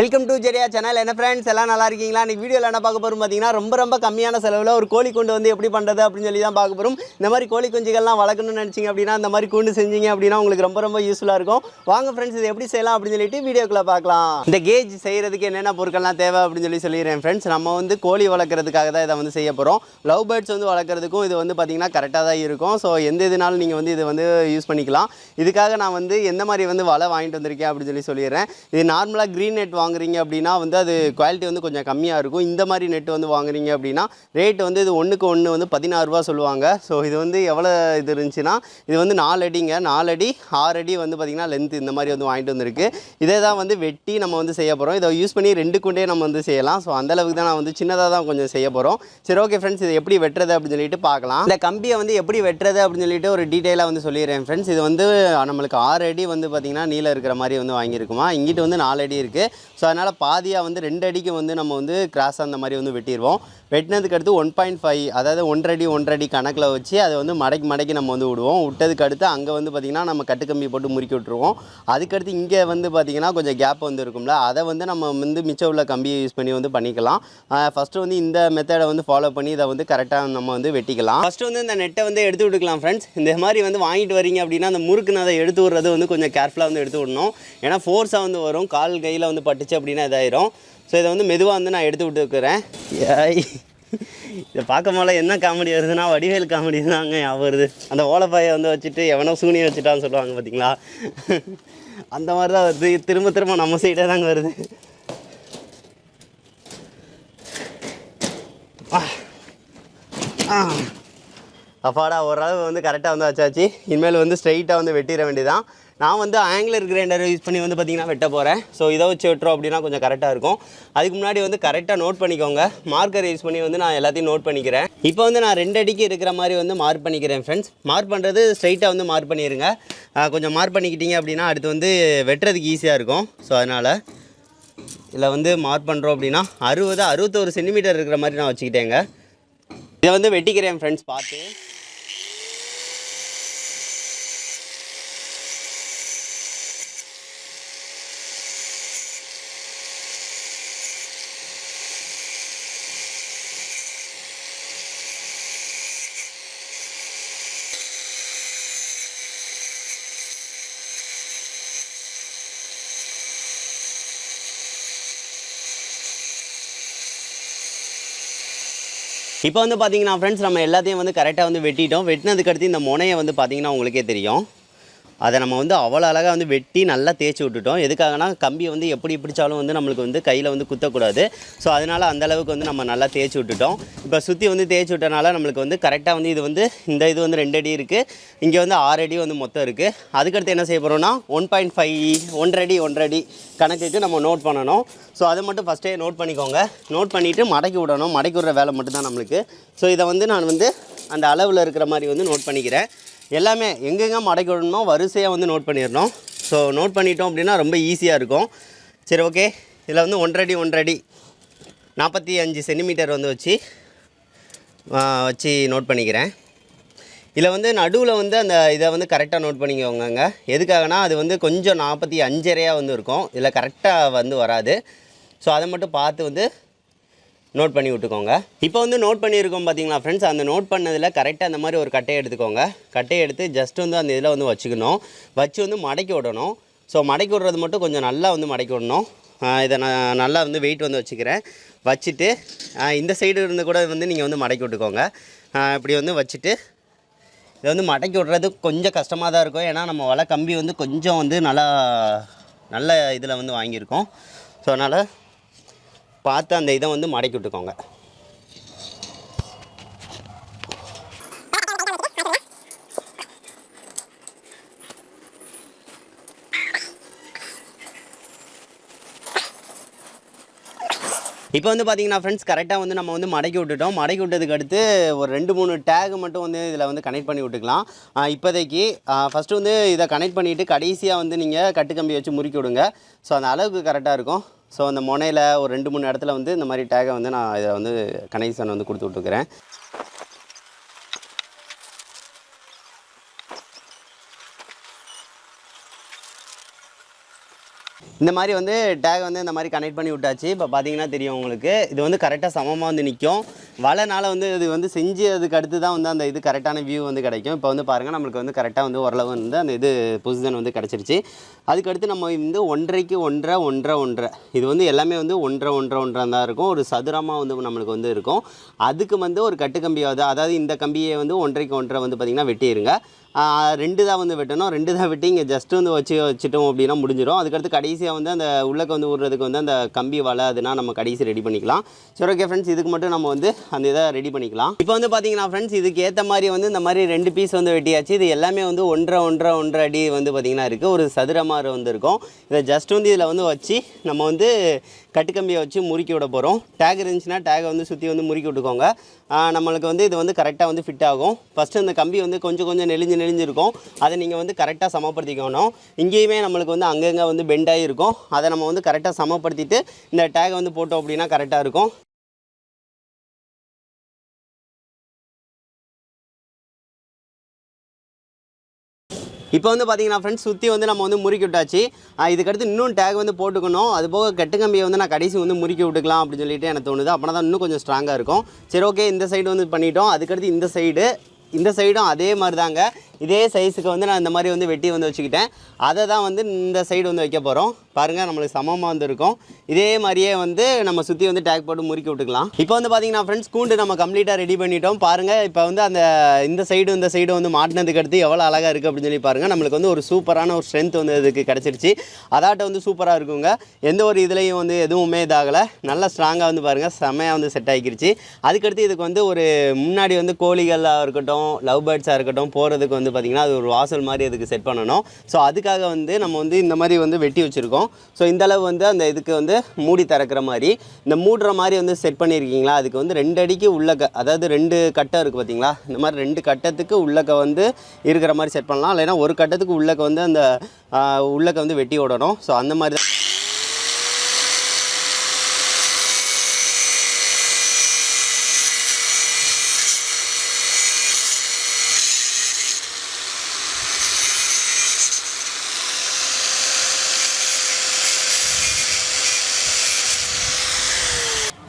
Welcome to Jeriah channel. என்ன friends எல்லாம் நல்லா இருக்கீங்களா? இன்னைக்கு வீடியோவில் என்ன பார்க்க போகிறோம் பார்த்தீங்கன்னா, ரொம்ப கம்மியான செலவில் ஒரு கோழி கூண்டு வந்து எப்படி பண்ணுறது அப்படின்னு சொல்லி தான் பார்க்க போகிறோம். இந்த மாதிரி கோழி குஞ்சுகள்லாம் வளர்க்கணும்னு நினச்சிங்க அப்படின்னா இந்த மாதிரி கூண்டு செஞ்சீங்க அப்படின்னா உங்களுக்கு ரொம்ப யூஸ்ஃபுல்லாக இருக்கும். வாங்க ஃப்ரெண்ட்ஸ், இது எப்படி செய்யலாம் அப்படின்னு சொல்லிட்டு வீடியோக்குள்ளே பார்க்கலாம். இந்த கேஜ் செய்கிறதுக்கு என்னென்ன பொருட்கள்லாம் தேவை அப்படின்னு சொல்லிடுறேன் ஃப்ரெண்ட்ஸ். நம்ம வந்து கோழி வளர்க்குறதுக்காக தான் இதை வந்து செய்ய போகிறோம். லவ் பேர்ட்ஸ் வந்து வளர்க்குறதுக்கும் இது வந்து பார்த்திங்கன்னா கரெக்டாக தான் இருக்கும். ஸோ எந்த இதுனாலும் நீங்கள் வந்து இதை வந்து யூஸ் பண்ணிக்கலாம். இதுக்காக நான் வந்து எந்த மாதிரி வந்து வலை வாங்கிட்டு வந்திருக்கேன் அப்படின்னு சொல்லிடுறேன். இது நார்மலாக க்ரீன் நெட் வாங்குறீங்க அப்படின்னா வந்து அது குவாலிட்டி வந்து கொஞ்சம் கம்மியாக இருக்கும். இந்த மாதிரி நெட் வந்து வாங்குறீங்க அப்படின்னா ரேட் வந்து இது ஒன்றுக்கு ஒன்று வந்து 16 ரூபா சொல்லுவாங்க. ஸோ இது வந்து எவ்வளோ இது இருந்துச்சுன்னா இது வந்து 4 அடிங்க, 4 அடி 6 அடி வந்து பார்த்திங்கன்னா லென்த் இந்த மாதிரி வந்து வாங்கிட்டு வந்திருக்கு. இதே தான் வந்து வெட்டி நம்ம வந்து செய்ய போகிறோம். இதை யூஸ் பண்ணி 2 கூண்டே நம்ம வந்து செய்யலாம். ஸோ அந்தளவுக்கு தான் நான் வந்து சின்னதாக தான் கொஞ்சம் செய்ய போகிறோம். சரி, ஓகே ஃப்ரெண்ட்ஸ், இது எப்படி வெட்டுறது அப்படின்னு சொல்லிட்டு பார்க்கலாம். இந்த கம்பியை வந்து எப்படி வெட்டுறது அப்படின்னு சொல்லிட்டு ஒரு டீட்டெயிலாக வந்து சொல்லிடுறேன் ஃப்ரெண்ட்ஸ். இது வந்து நம்மளுக்கு 6 அடி வந்து பார்த்திங்கன்னா நீளம் இருக்கிற மாதிரி வந்து வாங்கியிருக்குமா. இங்கிட்டு வந்து 4 அடி இருக்குது. ஸோ அதனால் பாதியாக வந்து 2 அடிக்கு வந்து நம்ம வந்து கிராஸாக அந்த மாதிரி வந்து வெட்டிடுவோம். வெட்டினதுக்கு அடுத்து 1.5 அதாவது 1 அடி கணக்கில் வச்சு அதை வந்து மடக்கி நம்ம வந்து விடுவோம். விட்டதுக்கு அடுத்து அங்கே வந்து பார்த்திங்கன்னா நம்ம கட்டுக்கம்பி போட்டு முறுக்கி விட்டுருவோம். அதுக்கடுத்து இங்கே வந்து பார்த்திங்கன்னா கொஞ்சம் கேப் வந்து இருக்கும்ல, அதை வந்து நம்ம வந்து மிச்சம் உள்ள கம்பியை யூஸ் பண்ணி வந்து பண்ணிக்கலாம். ஃபஸ்ட்டு வந்து இந்த மெத்தடை வந்து ஃபாலோ பண்ணி இதை வந்து கரெக்டாக நம்ம வந்து வெட்டிக்கலாம். ஃபஸ்ட்டு வந்து இந்த நெட்டை வந்து எடுத்து விட்டுக்கலாம் ஃப்ரெண்ட்ஸ். இந்த மாதிரி வந்து வாங்கிட்டு வரீங்க அப்படின்னா அந்த முறுக்குன்னு அதை எடுத்து விடுறது வந்து கொஞ்சம் கேர்ஃபுல்லாக வந்து எடுத்து விடணும். ஏன்னா ஃபோர்ஸாக வந்து வரும், கால் கையில் வந்து பட்டுச்சு அப்படின்னா இதாயிரும். ஸோ இதை வந்து மெதுவாக வந்து நான் எடுத்து விட்டுருக்கிறேன். இதை பார்க்க போல என்ன காமெடி வருதுன்னா வடிவேல் காமெடி தாங்க ஞாபகம் வருது. அந்த ஓலைப்பாயை வந்து வச்சுட்டு எவனோ சூனியை வச்சுட்டான்னு சொல்லுவாங்க பார்த்தீங்களா, அந்த மாதிரி தான் வருது. திரும்ப நம்ம சைடே தாங்க வருது. அப்பாடா, ஓரளவு வந்து கரெக்டாக வந்து வச்சாச்சு. இனிமேல் வந்து ஸ்ட்ரைட்டாக வந்து வெட்டிட வேண்டியதான். நான் வந்து ஆங்கிலர் கிரைண்டர் யூஸ் பண்ணி வந்து பார்த்திங்கன்னா வெட்ட போகிறேன். ஸோ இதை வச்சு வெட்டுறோம் அப்படின்னா கொஞ்சம் கரெக்டாக இருக்கும். அதுக்கு முன்னாடி வந்து கரெக்டாக நோட் பண்ணிக்கோங்க. மார்க்கர் யூஸ் பண்ணி வந்து நான் எல்லாத்தையும் நோட் பண்ணிக்கிறேன். இப்போ வந்து நான் 2 அடிக்கு இருக்கிற மாதிரி வந்து மார்க் பண்ணிக்கிறேன் ஃப்ரெண்ட்ஸ். மார்க் பண்ணுறது ஸ்ட்ரைட்டாக வந்து மார்க் பண்ணிடுங்க. கொஞ்சம் மார்க் பண்ணிக்கிட்டீங்க அப்படின்னா அடுத்து வந்து வெட்டுறதுக்கு ஈஸியாக இருக்கும். ஸோ அதனால் இதில் வந்து மார்க் பண்ணுறோம் அப்படின்னா 61 சென்டிமீட்டர் இருக்கிற மாதிரி நான் வச்சுக்கிட்டேங்க. இதை வந்து வெட்டிக்கிறேன் ஃப்ரெண்ட்ஸ், பார்த்து. இப்போ வந்து பார்த்தீங்கன்னா ஃப்ரெண்ட்ஸ், நம்ம எல்லாத்தையும் வந்து கரெக்டாக வந்து வெட்டிட்டோம். வெட்டினதுக்கடுத்து இந்த முனையை வந்து பார்த்திங்கன்னா உங்களுக்கே தெரியும். அதை நம்ம வந்து அவ்வளோ அழகாக வந்து வெட்டி நல்லா தேய்ச்சி விட்டுட்டோம். எதுக்காகனா கம்பியை வந்து எப்படி பிடிச்சாலும் வந்து நம்மளுக்கு வந்து கையில் வந்து குத்தக்கூடாது. ஸோ அதனால் அந்தளவுக்கு வந்து நம்ம நல்லா தேய்ச்சி விட்டுட்டோம். இப்போ சுற்றி வந்து தேய்ச்சி விட்டனால நம்மளுக்கு வந்து கரெக்டாக வந்து இது வந்து இது வந்து 2 அடி இருக்குது. இங்கே வந்து 6 அடி வந்து மொத்தம் இருக்குது. அதுக்கடுத்து என்ன செய்ய போகிறோம்னா 1.5 1 அடி கணக்குக்கு நம்ம நோட் பண்ணணும். ஸோ அதை மட்டும் ஃபஸ்ட்டே நோட் பண்ணிக்கோங்க. நோட் பண்ணிவிட்டு மடக்கி விடணும். மடக்கி விடுற வேலை மட்டும்தான் நம்மளுக்கு. ஸோ இதை வந்து நான் வந்து அந்த அளவில் இருக்கிற மாதிரி வந்து நோட் பண்ணிக்கிறேன். எல்லாமே எங்கெங்கே மடக்கி விடணுமோ வரிசையாக வந்து நோட் பண்ணிடணும். ஸோ நோட் பண்ணிட்டோம் அப்படின்னா ரொம்ப ஈஸியாக இருக்கும். சரி, ஓகே. இதில் வந்து 1 அடி 45 சென்டிமீட்டர் வந்து வச்சு நோட் பண்ணிக்கிறேன். இதில் வந்து நடுவில் வந்து அந்த இதை வந்து கரெக்டாக நோட் பண்ணிக்கோங்க. எதுக்காகனா அது வந்து கொஞ்சம் 45.5 வந்து இருக்கும். இதில் கரெக்டாக வந்து வராது. ஸோ அதை மட்டும் பார்த்து வந்து நோட் பண்ணி விட்டுக்கோங்க. இப்போ வந்து நோட் பண்ணியிருக்கோம் பார்த்தீங்களா ஃப்ரெண்ட்ஸ். அந்த நோட் பண்ணதில் கரெக்டாக அந்த மாதிரி ஒரு கட்டையை எடுத்துக்கோங்க. கட்டையை எடுத்து ஜஸ்ட் வந்து அந்த இதில் வந்து வச்சுக்கணும். வச்சு வந்து மடக்கி விடணும். ஸோ மடக்கி விடுறது மட்டும் கொஞ்சம் நல்லா வந்து மடக்கி விடணும். இதை நான் நல்லா வந்து வெயிட் வந்து வச்சுக்கிறேன். வச்சுட்டு இந்த சைடு இருந்து கூட வந்து நீங்கள் வந்து மடக்கி விட்டுக்கோங்க. இப்படி வந்து வச்சுட்டு இதை வந்து மடக்கி விட்றது கொஞ்சம் கஷ்டமாக தான் இருக்கும். ஏன்னா நம்ம வலை கம்பி வந்து கொஞ்சம் வந்து நல்ல இதில் வந்து வாங்கியிருக்கோம். ஸோ அதனால் பார்த்து அந்த இதை வந்து மடக்கி விட்டுக்கோங்க. இப்போ வந்து பார்த்திங்கன்னா ஃப்ரெண்ட்ஸ், கரெக்டாக வந்து நம்ம வந்து மடக்கி விட்டுட்டோம். மடக்கி விட்டதுக்கு அடுத்து ஒரு 2-3 டேகு மட்டும் வந்து இதில் வந்து கனெக்ட் பண்ணி விட்டுக்கலாம். இப்போதைக்கு ஃபஸ்ட்டு வந்து இதை கனெக்ட் பண்ணிவிட்டு கடைசியாக வந்து நீங்கள் கட்டுக்கம்பி வச்சு முறுக்கி விடுங்க. ஸோ அந்த அளவுக்கு கரெக்டாக இருக்கும். ஸோ அந்த முனையில் ஒரு 2-3 இடத்துல வந்து இந்த மாதிரி டேகை வந்து நான் இதை வந்து கனெக்ஷன் வந்து கொடுத்து விட்டுக்கிறேன். இந்த மாதிரி வந்து டேக் வந்து இந்த மாதிரி கனெக்ட் பண்ணி விட்டாச்சு. இப்போ பார்த்தீங்கன்னா தெரியும் உங்களுக்கு, இது வந்து கரெக்டாக சமமாக வந்து நிற்கும். வலைனால வந்து இது வந்து செஞ்சு அதுக்கு அடுத்து தான் வந்து அந்த இது கரெக்டான வியூ வந்து கிடைக்கும். இப்போ வந்து பாருங்கள், நம்மளுக்கு வந்து கரெக்டாக வந்து ஓரளவு வந்து அந்த இது பொசிஷன் வந்து கிடச்சிருச்சு. அதுக்கடுத்து நம்ம வந்து 1.5க்கு 1.5 1.5 1.5 இது வந்து எல்லாமே வந்து 1.5 1.5 1.5 தான் இருக்கும். ஒரு சதுரமாக வந்து நம்மளுக்கு வந்து இருக்கும். அதுக்கு வந்து ஒரு கட்டுக்கம்பியாவது, அதாவது இந்த கம்பியை வந்து 1.5க்கு 1.5 வந்து பார்த்திங்கன்னா வெட்டிடுங்க. 2 தான் வந்து வெட்டணும். 2 தான் வெட்டி இங்கே ஜஸ்ட்டு வந்து வச்சுட்டோம் அப்படின்னா முடிஞ்சிடும். அதுக்கடுத்து கடைசியாக வந்து அந்த உள்ளக்க வந்து விடுறதுக்கு வந்து அந்த கம்பி வலை அதுனா நம்ம கடைசி ரெடி பண்ணிக்கலாம். சரி ஓகே ஃப்ரெண்ட்ஸ், இதுக்கு மட்டும் நம்ம வந்து அந்த இதை ரெடி பண்ணிக்கலாம். இப்போ வந்து பார்த்தீங்கன்னா ஃப்ரெண்ட்ஸ், இதுக்கு ஏற்ற மாதிரி வந்து இந்த மாதிரி 2 பீஸ் வந்து வெட்டியாச்சு. இது எல்லாமே வந்து 1.5 1.5 1.5 அடி வந்து பார்த்திங்கன்னா இருக்குது. ஒரு சதுரமாக வந்து இருக்கும். இதை ஜஸ்ட் வந்து இதில் வந்து வச்சு நம்ம வந்து கட்டுக்கம்பியை வச்சு முறுக்கி விட போகிறோம். டேக் இருந்துச்சுன்னா டேகை வந்து சுற்றி வந்து முறுக்கி விட்டுக்கோங்க. நம்மளுக்கு வந்து இது வந்து கரெக்டாக வந்து ஃபிட் ஆகும். ஃபஸ்ட்டு இந்த கம்பி வந்து கொஞ்சம் நெளிஞ்சிருக்கும். அதை நீங்கள் வந்து கரெக்டாக சமப்படுத்திக்கணும். இங்கேயுமே நம்மளுக்கு வந்து அங்கங்கே வந்து பெண்டாகி இருக்கும். அதை நம்ம வந்து கரெக்டாக சமப்படுத்திட்டு இந்த டேகை வந்து போட்டோம் அப்படின்னா கரெக்டாக இருக்கும். இப்போ வந்து பார்த்தீங்கன்னா ஃப்ரெண்ட்ஸ், சுற்றி வந்து நம்ம வந்து முறுக்கி விட்டாச்சு. இதுக்கடுத்து இன்னும் டேக் வந்து போட்டுக்கணும். அது போக கட்டுக்கம்பியை வந்து நான் கடைசி வந்து முறுக்கி விட்டுக்கலாம் அப்படின்னு சொல்லிட்டு எனக்கு தோணுது. அப்படின்னா தான் இன்னும் கொஞ்சம் ஸ்ட்ராங்காக இருக்கும். சரி ஓகே, இந்த சைடு வந்து பண்ணிட்டோம். அதுக்கடுத்து இந்த சைடும் அதே மாதிரி தாங்க. இதே சைஸுக்கு வந்து நான் இந்த மாதிரி வந்து வெட்டி வந்து வச்சுக்கிட்டேன். அதை தான் வந்து இந்த சைடு வந்து வைக்க போகிறோம். பாருங்கள், நம்மளுக்கு சமமாக வந்து இருக்கும். இதே மாதிரியே வந்து நம்ம சுற்றி வந்து டேக் போட்டு முறுக்கி விட்டுக்கலாம். இப்போ வந்து பார்த்தீங்கன்னா ஃப்ரெண்ட்ஸ், கூண்டு நம்ம கம்ப்ளீட்டாக ரெடி பண்ணிட்டோம். பாருங்கள், இப்போ வந்து அந்த இந்த சைடு வந்து மாட்டினதுக்கு அடுத்து எவ்வளோ அழகாக இருக்குது அப்படின்னு சொல்லி பாருங்கள். நம்மளுக்கு வந்து ஒரு சூப்பரான ஒரு ஸ்ட்ரென்த் வந்து இதுக்கு கிடச்சிருச்சு. அதாட்ட வந்து சூப்பராக இருக்குங்க. எந்த ஒரு இதுலேயும் வந்து எதுவுமே இதாகலை. நல்லா ஸ்ட்ராங்காக வந்து பாருங்கள், செம்மையாக வந்து செட் ஆகிக்கிருச்சு. அதுக்கடுத்து இதுக்கு வந்து ஒரு முன்னாடி வந்து கோழிகளாக இருக்கட்டும், லவ் பேர்ட்ஸாக இருக்கட்டும் போகிறதுக்கு வந்து பார்த்திங்கன்னா அது ஒரு வாசல் மாதிரி அதுக்கு செட் பண்ணணும். ஸோ அதுக்காக வந்து நம்ம வந்து இந்த மாதிரி வந்து வெட்டி வச்சுருக்கோம். ஸோ இந்தளவு வந்து அந்த இதுக்கு வந்து மூடி திறக்கிற மாதிரி இந்த மூடுற மாதிரி வந்து செட் பண்ணியிருக்கீங்களா. அதுக்கு வந்து 2 அடிக்கு உள்ளக்க, அதாவது 2 கட்டம் இருக்குது பார்த்தீங்களா, இந்த மாதிரி 2 கட்டத்துக்கு உள்ளக்க வந்து இருக்கிற மாதிரி செட் பண்ணலாம். இல்லைன்னா ஒரு கட்டத்துக்கு உள்ளக்க வந்து அந்த உள்ளக்க வந்து வெட்டி விடணும். ஸோ அந்த மாதிரி தான்.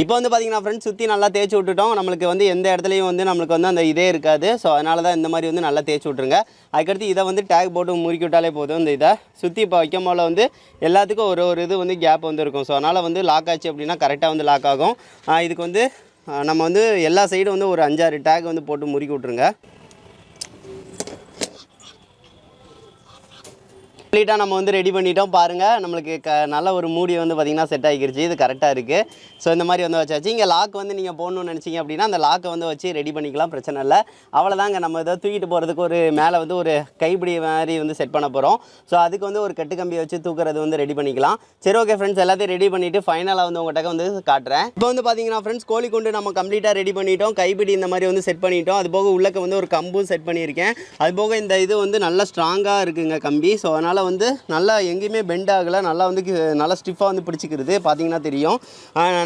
இப்போ வந்து பார்த்திங்கன்னா ஃப்ரெண்ட்ஸ், சுற்றி நல்லா தேய்ச்சி விட்டுட்டோம். நம்மளுக்கு வந்து எந்த இடத்துலையும் வந்து நம்மளுக்கு வந்து அந்த இதே இருக்காது. ஸோ அதனால தான் இந்த மாதிரி வந்து நல்லா தேய்ச்சி விட்ருங்க. அதுக்கடுத்து இதை வந்து டேக் போட்டு முறுக்கி விட்டாலே போதும். இந்த இதை சுற்றி இப்போ வைக்கும் போல் வந்து எல்லாத்துக்கும் ஒரு இது வந்து கேப் வந்து இருக்கும். ஸோ அதனால் வந்து லாக் ஆச்சு அப்படின்னா கரெக்டாக வந்து லாக் ஆகும். இதுக்கு வந்து நம்ம வந்து எல்லா சைடும் வந்து ஒரு 5-6 டேக் வந்து போட்டு முறுக்கி விட்ருங்க. கம்ப்ளீட்டாக நம்ம வந்து ரெடி பண்ணிட்டோம். பாருங்கள், நம்மளுக்கு நல்ல ஒரு மூடி வந்து பார்த்திங்கன்னா செட் ஆகிக்கிருச்சு. இது கரெக்டாக இருக்குது. ஸோ இந்த மாதிரி வந்து வச்சாச்சு. இங்கே லாக் வந்து நீங்கள் போடணும்னு நினச்சிங்க அப்படின்னா அந்த லாக்கை வந்து வச்சு ரெடி பண்ணிக்கலாம், பிரச்சனை இல்லை. அவ்வளோதாங்க. நம்ம இதை தூக்கிட்டு போகிறதுக்கு ஒரு மேலே வந்து ஒரு கைப்பிடி மாதிரி வந்து செட் பண்ண போகிறோம். ஸோ அதுக்கு வந்து ஒரு கட்டுக்கம்பி வச்சு தூக்குறது வந்து ரெடி பண்ணிக்கலாம். சரி ஓகே ஃப்ரெண்ட்ஸ், எல்லாத்தையும் ரெடி பண்ணிவிட்டு ஃபைனலாக வந்து உங்கள்கிட்ட வந்து காட்டுறேன். இப்போ வந்து பார்த்திங்கன்னா ஃப்ரெண்ட்ஸ், கோழி கொண்டு நம்ம கம்ப்ளீட்டாக ரெடி பண்ணிட்டோம். கைப்பிடி இந்த மாதிரி வந்து செட் பண்ணிட்டோம். அது போக உள்ளக்க வந்து ஒரு கம்பும் செட் பண்ணியிருக்கேன். அது போக இந்த இது வந்து நல்லா ஸ்ட்ராங்காக இருக்குங்க கம்பி. ஸோ அதனால் வந்து நல்லா எங்கேயுமே பெண்ட் ஆகலை. நல்லா வந்து நல்லா ஸ்டிஃபாக வந்து பிடிச்சிக்கிறது பார்த்தீங்கன்னா தெரியும்.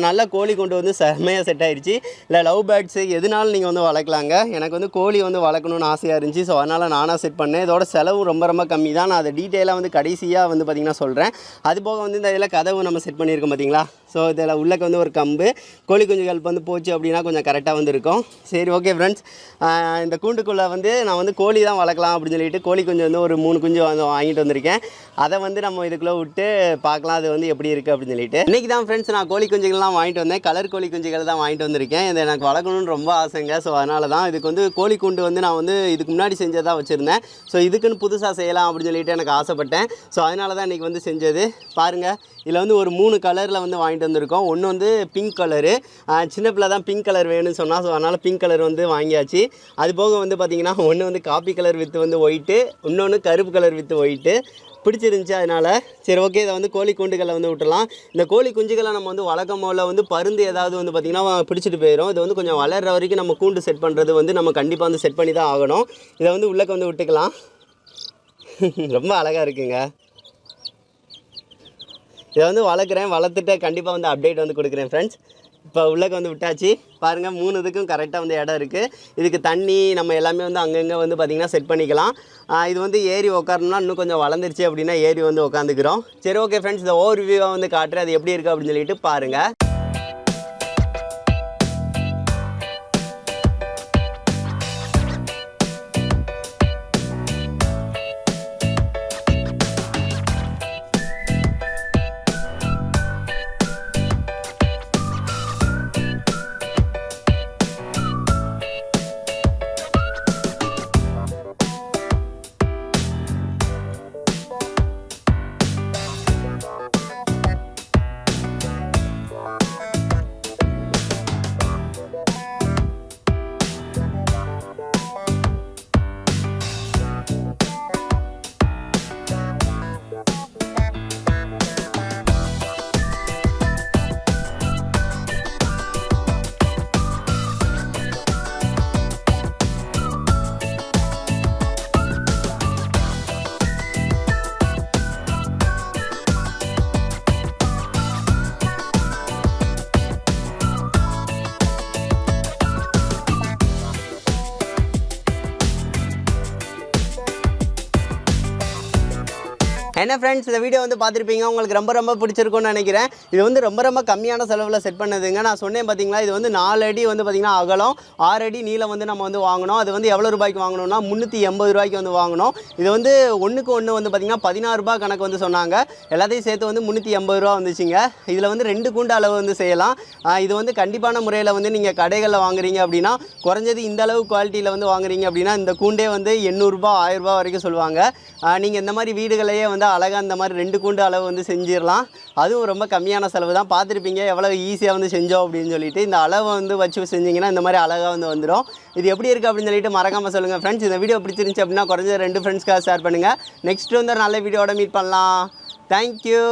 நல்லா கோழி கொண்டு வந்து செம்மையாக செட் ஆகிடுச்சு. இல்லை லவ் பேர்ட்ஸு எதுனாலும் நீங்கள் வந்து வளர்க்கலாங்க. எனக்கு வந்து கோழி வந்து வளர்க்கணும்னு ஆசையாக இருந்துச்சு. ஸோ அதனால் நானாக செட் பண்ணேன். இதோட செலவு ரொம்ப கம்மி தான். நான் அதை டீட்டெயிலாக வந்து கடைசியாக வந்து பார்த்திங்கன்னா சொல்கிறேன். அது போக வந்து இந்த இதில் கதவு நம்ம செட் பண்ணியிருக்கோம் பார்த்தீங்களா. ஸோ இதில் உள்ளக்க வந்து ஒரு கம்பு, கோழி குஞ்சுகள் வந்து போச்சு அப்படின்னா கொஞ்சம் கரெக்டாக வந்து இருக்கும். சரி ஓகே ஃப்ரெண்ட்ஸ், இந்த கூண்டுக்குள்ளே வந்து நான் வந்து கோழி தான் வளர்க்கலாம் அப்படின்னு சொல்லிட்டு கோழி குஞ்சு வந்து ஒரு 3 குஞ்சு வந்து வாங்கிட்டு வந்திருக்கேன். அதை வந்து நம்ம இதுக்குள்ளே விட்டு பார்க்கலாம் அது வந்து எப்படி இருக்குது அப்படின்னு சொல்லிட்டு. இன்றைக்கி தான் ஃப்ரெண்ட்ஸ் நான் கோழி குஞ்சுகள்லாம் வாங்கிட்டு வந்தேன். கலர் கோழி குஞ்சுகள் தான் வாங்கிட்டு வந்திருக்கேன். இதை எனக்கு வளர்க்கணும்னு ரொம்ப ஆசைங்க. ஸோ அதனால தான் இதுக்கு வந்து கோழி கூண்டு வந்து நான் வந்து இதுக்கு முன்னாடி செஞ்சதாக வச்சுருந்தேன். ஸோ இதுக்குன்னு புதுசாக செய்யலாம் அப்படின்னு சொல்லிட்டு எனக்கு ஆசைப்பட்டேன். ஸோ அதனால தான் இன்றைக்கி வந்து செஞ்சது. பாருங்கள், இதில் வந்து ஒரு 3 கலரில் வந்து வாங்கிட்டு வந்திருக்கோம். ஒன்று வந்து பிங்க் கலரு, சின்ன பிள்ளை தான் பிங்க் கலர் வேணும்னு சொன்னால். ஸோ அதனால் பிங்க் கலர் வந்து வாங்கியாச்சு. அது போக வந்து பார்த்திங்கன்னா ஒன்று வந்து காப்பி கலர் வித்து வந்து ஒயிட்டு, இன்னொன்று கருப்பு கலர் வித்து ஒயிட்டு பிடிச்சிருந்துச்சி. அதனால் சரி ஓகே, இதை வந்து கோழி குண்டுகளை வந்து விட்டுலாம். இந்த கோழி குஞ்சுகளை நம்ம வந்து வளர்க்கும் போல வந்து பருந்து ஏதாவது வந்து பார்த்திங்கன்னா பிடிச்சிட்டு போயிடும். இது வந்து கொஞ்சம் வளர்கிற வரைக்கும் நம்ம கூண்டு செட் பண்ணுறது வந்து நம்ம கண்டிப்பாக வந்து செட் பண்ணி தான் ஆகணும். இதை வந்து உள்ளக்க வந்து விட்டுக்கலாம். ரொம்ப அழகாக இருக்குங்க. இதை வந்து வளர்க்குறேன், வளர்த்துட்டு கண்டிப்பாக வந்து அப்டேட் வந்து கொடுக்குறேன் ஃப்ரெண்ட்ஸ். இப்போ உள்ளக்க வந்து விட்டாச்சு பாருங்கள். 3 இதுக்கும் கரெக்டாக வந்து இடம் இருக்குது. இதுக்கு தண்ணி நம்ம எல்லாமே வந்து அங்கங்கே வந்து பார்த்திங்கன்னா செட் பண்ணிக்கலாம். இது வந்து ஏறி உட்காரணும்னா இன்னும் கொஞ்சம் வளர்ந்துருச்சு அப்படின்னா ஏறி வந்து உட்காந்துக்கிறோம். சரி ஓகே ஃப்ரெண்ட்ஸ், இந்த ஓவர் வியூவாக வந்து காட்டுறேன், அது எப்படி இருக்குது அப்படின்னு சொல்லிட்டு பாருங்கள். என்ன ஃப்ரெண்ட்ஸ், இந்த வீடியோ வந்து பார்த்துருப்பீங்க, உங்களுக்கு ரொம்ப பிடிச்சிருக்கும்னு நினைக்கிறேன். இது வந்து ரொம்ப கம்மியான செலவில் செட் பண்ணதுங்க. நான் சொன்னேன் பார்த்தீங்களா, இது வந்து 4 அடி வந்து பார்த்திங்கன்னா அகலம், 6 அடி நீளம் வந்து நம்ம வந்து வாங்கினோம். அது வந்து எவ்வளோ ரூபாய்க்கு வாங்கினோம்னா 380 ரூபாய்க்கு வந்து வாங்கினோம். இது வந்து ஒன்றுக்கு ஒன்று வந்து பார்த்திங்கன்னா 16 ரூபா கணக்கு வந்து சொன்னாங்க. எல்லாத்தையும் சேர்த்து வந்து 380 ரூபா வந்துச்சுங்க. இதில் வந்து 2 கூண்டு அளவு வந்து செய்யலாம். இது வந்து கண்டிப்பான முறையில் வந்து நீங்கள் கடைகளில் வாங்குறீங்க அப்படின்னா, குறைஞ்சது இந்த அளவு குவாலிட்டியில் வந்து வாங்குறீங்க அப்படின்னா இந்த கூண்டே வந்து 800 ரூபா 1000 ரூபா வரைக்கும் சொல்லுவாங்க. நீங்கள் இந்த மாதிரி வீடுகளையே வந்து அழகாக இந்த மாதிரி 2 கூண்டு அளவு வந்து செஞ்சிடலாம். அதுவும் ரொம்ப கம்மியான செலவு தான். பார்த்துருப்பீங்க எவ்வளோ ஈஸியாக வந்து செஞ்சோம் அப்படின்னு சொல்லிட்டு. இந்த அளவை வந்து வச்சு செஞ்சிங்கன்னா இந்த மாதிரி அழகாக வந்து வந்துடும். இது எப்படி இருக்குது அப்படின்னு சொல்லிட்டு மறக்காமல் சொல்லுங்கள் ஃப்ரெண்ட்ஸ். இந்த வீடியோ பிடிச்சிருந்துச்சு அப்படின்னா குறைஞ்ச 2 ஃப்ரெண்ட்ஸ்க்காக ஷேர் பண்ணுங்கள். நெக்ஸ்ட் வந்து ஒரு நல்ல வீடியோட மீட் பண்ணலாம். தேங்க்யூ.